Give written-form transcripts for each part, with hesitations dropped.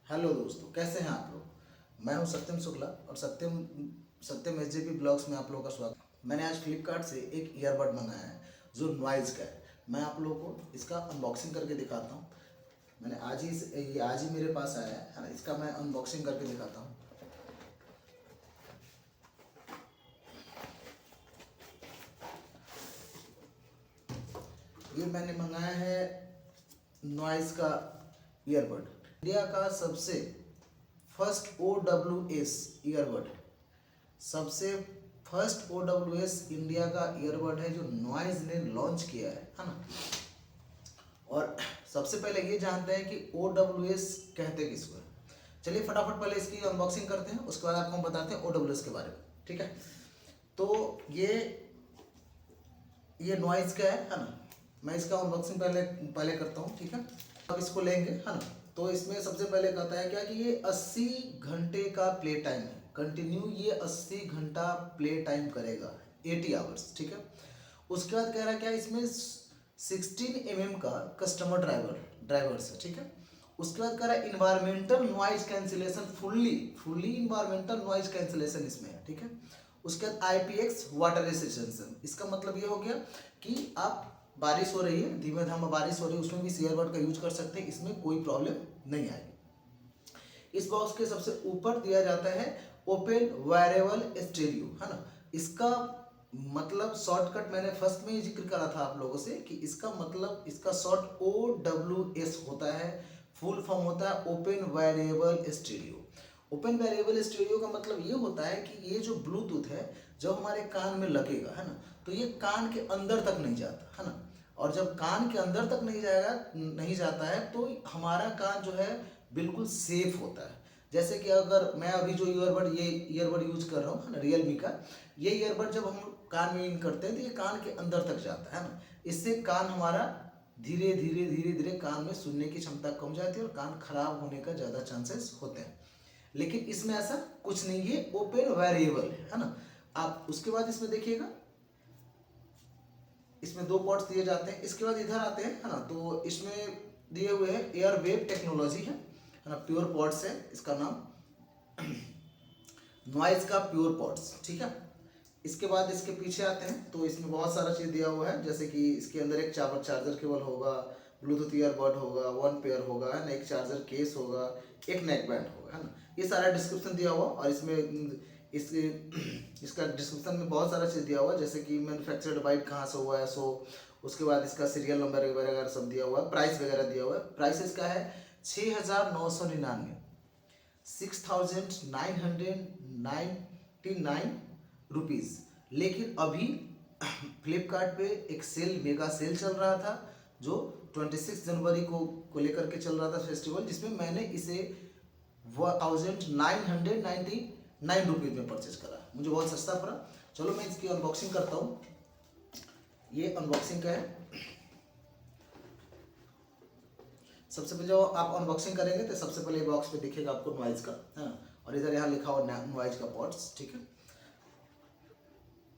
Hello दोस्तों, कैसे हैं आप लोग। मैं हूं सत्यम शुक्ला और सत्यम सत्यम एसजेपी ब्लॉग्स में आप लोगों का स्वागत। मैंने आज फ्लिपकार्ट से एक ईयरबड मंगाया है जो नॉइज़ का है। मैं आप लोगों को इसका अनबॉक्सिंग करके दिखाता हूं। मैंने ये आज ही मेरे पास आया है ना। इसका मैं अनबॉक्सिंग करके दिखाता हूं। ये मैंने मंगाया है नॉइज़ का ईयरबड। इंडिया का सबसे फर्स्ट OWS ईयरबड, सबसे फर्स्ट OWS इंडिया का ईयरबड है जो नॉइज़ ने लॉन्च किया है ना। और सबसे पहले ये जानते हैं कि OWS कहते किसको है। चलिए फटाफट पहले इसकी अनबॉक्सिंग करते हैं, उसके बाद आपको हम बताते हैं OWS के बारे में, ठीक है। तो ये नॉइज़ का है ना। मैं इसका अनबॉक्सिंग पहले पहले करता हूँ, ठीक है। अब इसको लेंगे है ना। तो इसमें सबसे पहले कहता है क्या कि ये 80 घंटे का प्ले टाइम है। कंटिन्यू ये 80 घंटा प्ले टाइम करेगा, 80 आवर्स, ठीक है। उसके बाद कह रहा है क्या इसमें 16 mm का कस्टमर ड्राइवर्स है, ठीक है। उसके बाद कह रहा है environmental noise cancellation, fully environmental noise cancellation इसमें है, ठीक है। उसके बाद IPX वाटर रेसिस्टेंस। इसका मतलब ये हो गया कि आप बारिश हो रही है, धीमे धामे बारिश हो रही है, उसमें भी ईयरबड का यूज कर सकते हैं, इसमें कोई प्रॉब्लम नहीं आएगी। इस बॉक्स के सबसे ऊपर दिया जाता है ओपन वायरेबल स्टीरियो, है ना। इसका मतलब शॉर्टकट मैंने फर्स्ट में ही जिक्र करा था आप लोगों से कि इसका मतलब, इसका शॉर्ट OWS होता है। फुल फॉर्म होता है open variable stereo. Open variable stereo का मतलब ये होता है कि ये जो ब्लूटूथ है जब हमारे कान में लगेगा, है ना, तो ये कान के अंदर तक नहीं जाता, है ना। और जब कान के अंदर तक नहीं जाता है तो हमारा कान जो है बिल्कुल सेफ होता है। जैसे कि अगर मैं अभी जो ये ईयरबड यूज कर रहा हूँ, है ना, रियलमी का, ये ईयरबड जब हम कान में इन करते हैं तो ये कान के अंदर तक जाता है ना। इससे कान हमारा धीरे धीरे कान में सुनने की क्षमता कम जाती है और कान खराब होने का ज़्यादा चांसेस होते हैं। लेकिन इसमें ऐसा कुछ नहीं है, ओपन वेरिएबल है ना। आप उसके बाद इसमें देखिएगा, इसमें 2 पोर्ट्स दिए जाते हैं। इसके बाद इधर आते हैं, है ना, तो इसमें दिए हुए हैं एयर वेव टेक्नोलॉजी है ना। प्योर पॉड्स है इसका नाम, नॉइज का प्योर पॉड्स, ठीक है। इसके बाद इसके पीछे आते हैं तो इसमें बहुत सारा चीज़ दिया हुआ है, जैसे कि इसके अंदर एक चार्जर केबल होगा, ब्लूटूथ ईयरबड होगा, 1 पेयर होगा, है ना, एक चार्जर केस होगा, एक नेक बैंड होगा, है ना। ये सारा डिस्क्रिप्शन दिया हुआ और इसमें इसके इसका डिस्क्रिप्शन में बहुत सारा चीज़ दिया हुआ है, जैसे कि मैन्युफैक्चर्ड बाई कहाँ से हुआ है, उसके बाद इसका सीरियल नंबर वगैरह सब दिया हुआ है, प्राइस वगैरह दिया हुआ है। प्राइस इसका है 6,999, 6,999 रुपीज़। लेकिन अभी फ्लिपकार्ट पे एक मेगा सेल चल रहा था जो 26 जनवरी को लेकर के चल रहा था फेस्टिवल, जिसमें मैंने इसे 1,999 रुपीज़ में परचेज करा। मुझे बहुत सस्ता पड़ा। चलो मैं इसकी अनबॉक्सिंग करता हूँ। ये अनबॉक्सिंग का है। सबसे पहले जो आप अनबॉक्सिंग करेंगे तो सबसे पहले बॉक्स पे दिखेगा आपको नॉइज का, है ना, और इधर यहाँ लिखा हुआ नॉइज का पॉड्स, ठीक है।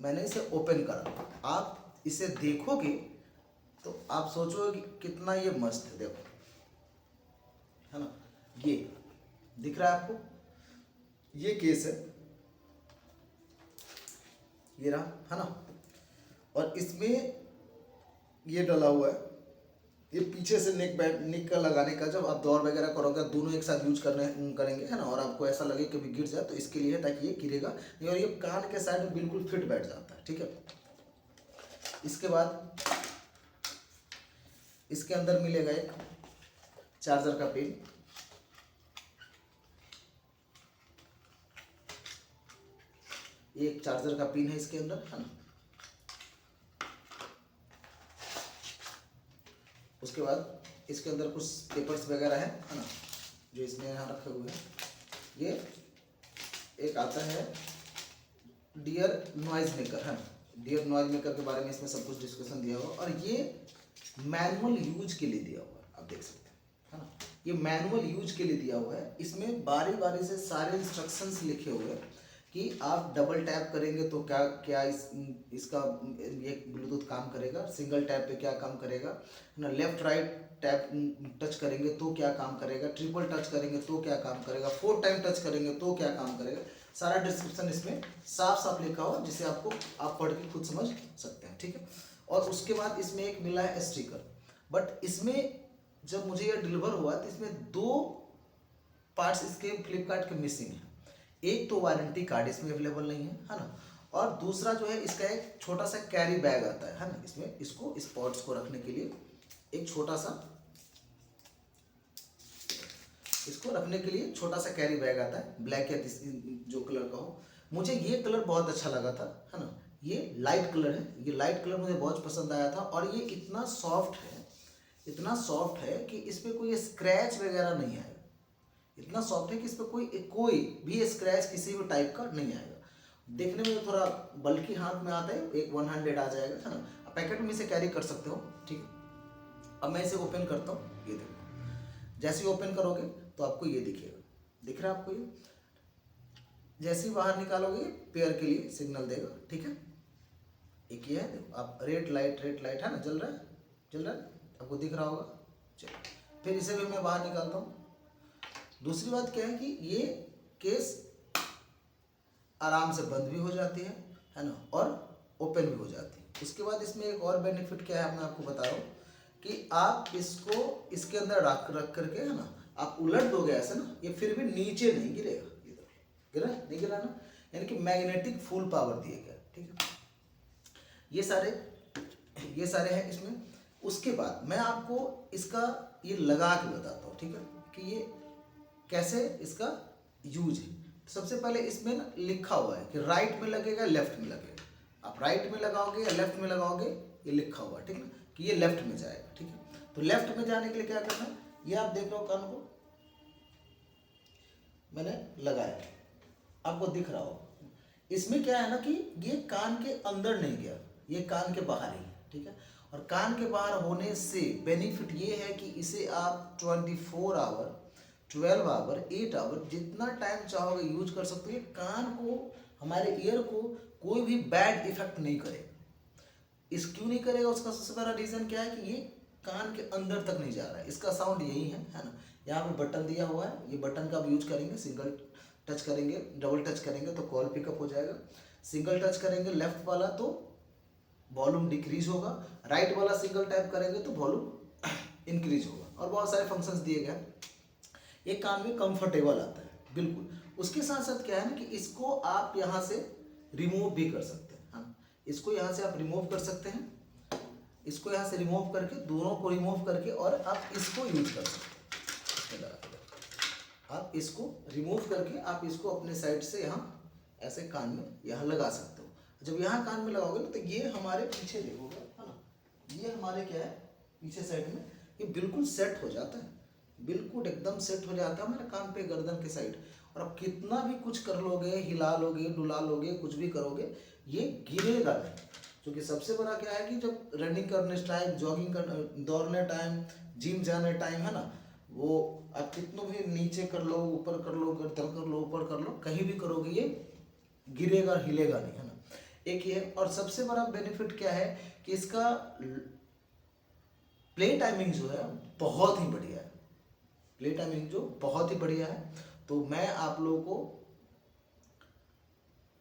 मैंने इसे ओपन करा। आप इसे देखोगे तो आप सोचोगे कि कितना ये मस्त है, देखो, है ना। ये दिख रहा है आपको, ये केस है, ये रहा, है ना। और इसमें ये डला हुआ है, ये पीछे से नेक का लगाने का, जब आप दौड़ वगैरह करोगे दोनों एक साथ यूज करेंगे, है ना, और आपको ऐसा लगे कभी गिर जाए तो इसके लिए है ताकि ये गिरेगा नहीं और ये कान के साइड में बिल्कुल फिट बैठ जाता है, ठीक है। इसके बाद इसके अंदर मिलेगा एक चार्जर का पिन, एक चार्जर का पिन है इसके अंदर, है ना। उसके बाद इसके अंदर कुछ पेपर्स वगैरह है ना, जो इसमें यहाँ रखे हुए हैं। ये एक आता है डियर नॉइज मेकर, है ना। डियर नॉइज मेकर के बारे में इसमें सब कुछ डिस्कशन दिया हुआ और ये मैनुअल यूज के लिए दिया हुआ है, आप देख सकते हैं, है ना। ये मैनुअल यूज के लिए दिया हुआ है। इसमें बारी बारी से सारे इंस्ट्रक्शंस लिखे हुए हैं कि आप डबल टैप करेंगे तो क्या क्या इसका ये ब्लूटूथ काम करेगा, सिंगल टैप पे क्या काम करेगा, है ना, लेफ्ट राइट टैप टच करेंगे तो क्या काम करेगा, ट्रिपल टच करेंगे तो क्या काम करेगा, 4 टाइम टच करेंगे तो क्या काम करेगा, सारा डिस्क्रिप्शन इसमें साफ साफ लिखा हुआ, जिसे आपको आप पढ़ के खुद समझ सकते हैं, ठीक है। और उसके बाद इसमें एक मिला है स्टिकर, बट इसमें जब मुझे ये डिलीवर हुआ तो इसमें 2 पार्ट्स इसके फ्लिपकार्ट के मिसिंग है। एक तो वारंटी कार्ड इसमें अवेलेबल नहीं है ना, और दूसरा जो है इसका एक छोटा सा कैरी बैग आता है ना, इसमें इसको स्पॉट्स को रखने के लिए एक छोटा सा, इसको रखने के लिए छोटा सा कैरी बैग आता है, ब्लैक या जो कलर का हो। मुझे ये कलर बहुत अच्छा लगा था, है ना, ये लाइट कलर है, ये लाइट कलर मुझे बहुत पसंद आया था, और ये इतना सॉफ्ट है, इतना सॉफ्ट है कि इस पर कोई स्क्रैच वगैरह नहीं आएगा, इतना सॉफ्ट है कि इस पर कोई भी स्क्रैच किसी भी टाइप का नहीं आएगा। देखने में थोड़ा बल्कि हाथ में आता है, एक 1 हैंडेड आ जाएगा, है ना, पैकेट में इसे कैरी कर सकते हो, ठीक है। अब मैं इसे ओपन करता हूँ, ये देखो, जैसे ही ओपन करोगे तो आपको ये दिखेगा, दिख रहा है आपको ये, जैसे ही बाहर निकालोगे पेयर के लिए सिग्नल देगा, ठीक है। एक ये है, देखो आप, रेड लाइट है ना, जल रहा है, आपको दिख रहा होगा। चलो फिर इसे भी मैं बाहर निकालता हूँ। दूसरी बात क्या है कि ये केस आराम से बंद भी हो जाती है ना, और ओपन भी हो जाती है। उसके बाद इसमें एक और बेनिफिट क्या है मैं आपको बता रहा हूँ, कि आप इसको इसके अंदर रख करके, है ना, आप उलट दोगे ऐसे ना, ये फिर भी नीचे नहीं गिरेगा, इधर गिरा नहीं गिरा ना, यानी कि मैग्नेटिक फुल पावर दिए गया, ठीक है। ये सारे हैं इसमें। उसके बाद मैं आपको इसका ये लगा के बताता हूँ, ठीक है, कि ये कैसे इसका यूज है। सबसे पहले इसमें ना लिखा हुआ है कि राइट में लगेगा, लेफ्ट में लगेगा। आप राइट में लगाओगे या लेफ्ट में लगाओगे, ये लिखा हुआ है, ठीक है, कि ये लेफ्ट में जाएगा, ठीक है। तो लेफ्ट में जाने के लिए क्या करना है, ये आप देख रहे हो कान को मैंने लगाया, आपको दिख रहा हो। इसमें क्या है ना कि ये कान के अंदर नहीं गया, ये कान के बाहर ही, ठीक है। और कान के बाहर होने से बेनिफिट ये है कि इसे आप 24 आवर, 12 आवर, 8 आवर जितना टाइम चाहोगे यूज कर सकते हो। ये कान को, हमारे ईयर को कोई भी बैड इफेक्ट नहीं करेगा। इस क्यों नहीं करेगा, उसका सबसे बड़ा रीज़न क्या है कि ये कान के अंदर तक नहीं जा रहा है, इसका साउंड यही है ना। यहाँ पे बटन दिया हुआ है, ये बटन का आप यूज करेंगे, सिंगल टच करेंगे, डबल टच करेंगे तो कॉल पिकअप हो जाएगा, सिंगल टच करेंगे लेफ्ट वाला तो वॉल्यूम डिक्रीज होगा, राइट वाला सिंगल टैप करेंगे तो वॉल्यूम इंक्रीज होगा, और बहुत सारे फंक्शंस दिए गए। ये कान में कंफर्टेबल आता है बिल्कुल। उसके साथ साथ क्या है ना कि इसको आप यहाँ से रिमूव भी कर सकते हैं, हाँ, इसको यहाँ से आप रिमूव कर सकते हैं, इसको यहाँ से रिमूव करके, दोनों को रिमूव करके, और आप इसको यूज कर सकते हैं। आप इसको रिमूव करके आप इसको अपने साइड से यहाँ ऐसे कान में यहाँ लगा सकते हो। जब यहाँ कान में लगाओगे ना तो ये हमारे पीछे देखोगे, है ना, ये हमारे क्या है पीछे साइड में, ये बिल्कुल सेट हो जाता है, बिल्कुल एकदम सेट हो जाता है हमारे कान पे, गर्दन के साइड। और आप कितना भी कुछ कर लोगे, हिला लोगे, डुला लोगे, कुछ भी करोगे, ये गिरेगा नहीं। क्योंकि सबसे बड़ा क्या है कि जब रनिंग करने टाइम, जॉगिंग करने, दौड़ने टाइम, जिम जाने टाइम, है ना, वो आप कितनों भी नीचे कर लो, ऊपर कर लो, गर्दन कर लो, ऊपर कर लो, कहीं भी करोगे ये गिरेगा, हिलेगा नहीं, है ना। एक ये, और सबसे बड़ा बेनिफिट क्या है कि इसका प्ले टाइमिंग जो है बहुत ही बढ़िया है, प्ले टाइमिंग जो बहुत ही बढ़िया है। तो मैं आप लोगों को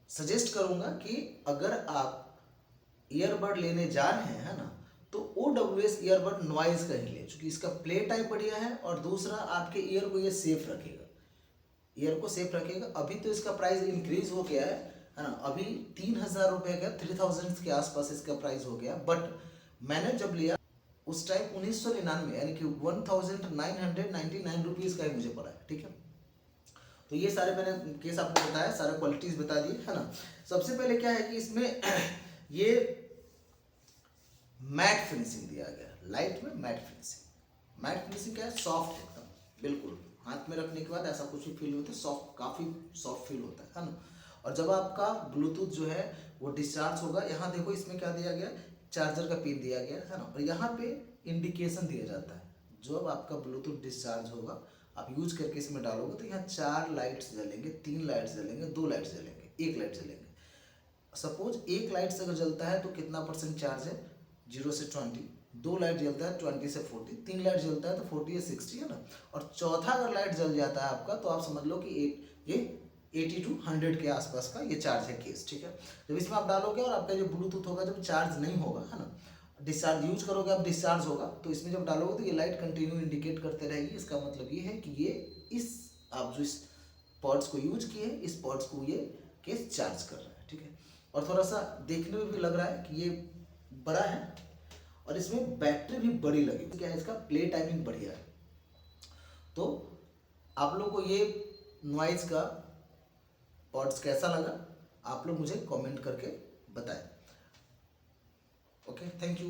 सजेस्ट करूंगा कि अगर आप ईयरबड लेने जा रहे हैं, है ना, तो OWS ईयरबड नॉइज का ही ले, क्योंकि इसका प्ले टाइम बढ़िया है, और दूसरा आपके ईयर को ये सेफ रखेगा, ईयर को सेफ रखेगा। अभी तो इसका प्राइस इंक्रीज हो गया है ना, अभी 3,000 रुपये का, 3,000 के आसपास इसका प्राइस हो गया। बट मैंने जब लिया उस टाइम 1999, यानी कि 1999 रुपीज़ का ही मुझे पड़ा है, ठीक है। तो ये सारे मैंने केस आपको बताया, सारे क्वालिटीज़ बता दी, है ना। सबसे पहले क्या है कि इसमें ये मैट फिनिशिंग दिया गया, लाइट में मैट फिनिशिंग। मैट फिनिशिंग क्या है, सॉफ्ट एकदम, बिल्कुल हाथ में रखने के बाद ऐसा कुछ भी फील होता है, सॉफ्ट, काफ़ी सॉफ्ट फील होता है ना। और जब आपका ब्लूटूथ जो है वो डिस्चार्ज होगा, यहाँ देखो इसमें क्या दिया गया, चार्जर का पिन दिया गया है ना, और यहाँ पे इंडिकेशन दिया जाता है। जब आपका ब्लूटूथ डिस्चार्ज होगा, आप यूज करके इसमें डालोगे तो यहाँ 4 लाइट्स जलेंगे, 3 लाइट्स जलेंगे, 2 लाइट्स जलेंगे, एक लाइट जलेंगे। सपोज एक लाइट से अगर जलता है तो कितना परसेंट चार्ज है, 0 से 20, 2 लाइट जलता है 20 से 40, 3 लाइट जलता है तो 40 से 60 है ना, और चौथा अगर लाइट जल जाता है आपका तो आप समझ लो कि ये 80 to 100 के आसपास का ये चार्ज है केस, ठीक है। जब इसमें आप डालोगे और आपका जो ब्लूटूथ होगा जब चार्ज नहीं होगा, है ना, डिस्चार्ज यूज करोगे आप, डिस्चार्ज होगा, तो इसमें जब डालोगे तो ये लाइट कंटिन्यू इंडिकेट करते रहेगी। इसका मतलब ये है कि ये इस आप जो इस पॉड्स को यूज किए, इस पॉड्स को ये केस चार्ज कर रहा है, ठीक है। और थोड़ा सा देखने में भी लग रहा है कि ये बड़ा है और इसमें बैटरी भी बड़ी लगी, क्या है इसका प्ले टाइमिंग बढ़िया है। तो आप लोग को ये नॉइज का पॉड्स कैसा लगा, आप लोग मुझे कमेंट करके बताएं। Okay, thank you.